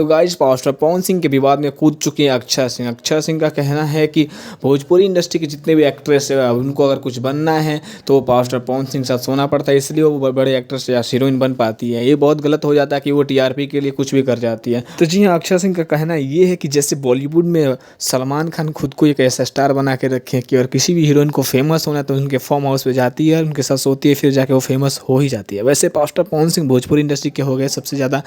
तो guys power star Pawan Singh के विवाद में कूद चुके हैं अक्षय सिंह। अक्षय सिंह का कहना है कि भोजपुरी इंडस्ट्री के जितने भी एक्ट्रेस है उनको अगर कुछ बनना है तो वो पावर स्टार पवन सिंह के साथ सोना पड़ता है, इसलिए वो बड़े एक्ट्रेस या हीरोइन बन पाती है। ये बहुत गलत हो जाता है कि वो टीआरपी के लिए कुछ भी कर जाती है। तो जी हाँ, अक्षय सिंह का कहना ये है कि जैसे बॉलीवुड में सलमान खान खुद को एक ऐसा स्टार बना के रखे कि अगर किसी भी हीरोइन को फेमस होना है तो उनके फार्म हाउस पे जाती है, उनके साथ सोती है, फिर जाके वो फेमस हो ही जाती है। वैसे power star Pawan Singh Bhojpuri industry के हो गए सबसे ज़्यादा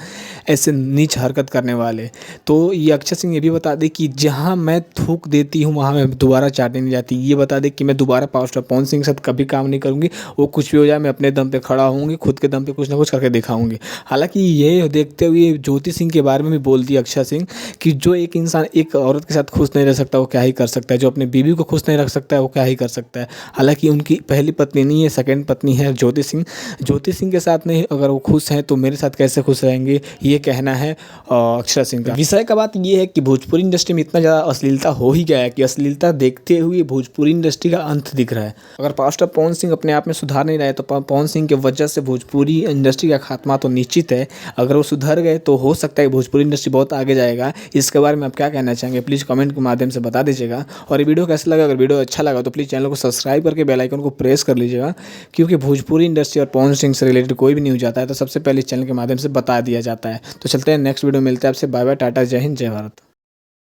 ऐसे नीच हरकत करने वाले। तो ये अक्षय सिंह ये भी बता दे कि जहाँ मैं थूक देती हूँ वहाँ मैं दोबारा चाटने नहीं जाती। ये बता दे कि मैं दोबारा पावर स्टार पवन सिंह के साथ कभी काम नहीं करूँगी, वो कुछ भी हो जाए मैं अपने दम पे खड़ा होऊंगी, खुद के दम पे कुछ ना कुछ करके दिखाऊंगी। हालांकि ये देखते हुए ज्योति सिंह के बारे में भी बोल दिया अक्षय सिंह कि जो एक इंसान एक औरत के साथ खुश नहीं रह सकता वो क्या ही कर सकता है, जो अपनी बीवी को खुश नहीं रख सकता है वो क्या ही कर सकता है। हालांकि उनकी पहली पत्नी नहीं है, सेकंड पत्नी है ज्योति सिंह। ज्योति सिंह के साथ नहीं अगर वो खुश हैं तो मेरे साथ कैसे खुश रहेंगे, ये कहना है अक्षय सिंह का। विषय का बात ये है कि भोजपुरी इंडस्ट्री में इतना ज़्यादा अश्लीलता हो ही गया है कि अश्लीलता देखते हुए भोजपुरी इंडस्ट्री का अंत दिख रहा है। अगर पावर स्टार पवन सिंह अपने आप में सुधार नहीं रहे तो पवन सिंह की वजह से भोजपुरी इंडस्ट्री का खात्मा तो निश्चित है। अगर वो सुधर गए तो हो सकता है भोजपुरी इंडस्ट्री बहुत आगे जाएगा। इसके बारे में आप क्या कहना चाहेंगे प्लीज़ कमेंट के माध्यम से बता दीजिएगा। और ये वीडियो कैसा लगा, अगर वीडियो अच्छा लगा तो प्लीज़ चैनल को सब्सक्राइब करके बेल आइकन को प्रेस कर लीजिएगा, क्योंकि भोजपुरी इंडस्ट्री और पवन सिंह से रिलेटेड कोई भी न्यूज़ आता है तो सबसे पहले चैनल के माध्यम से बता दिया जाता है। तो चलते हैं नेक्स्ट वीडियो मिलते हैं आपसे। बाय बाय, टाटा, जय हिंद, जय भारत।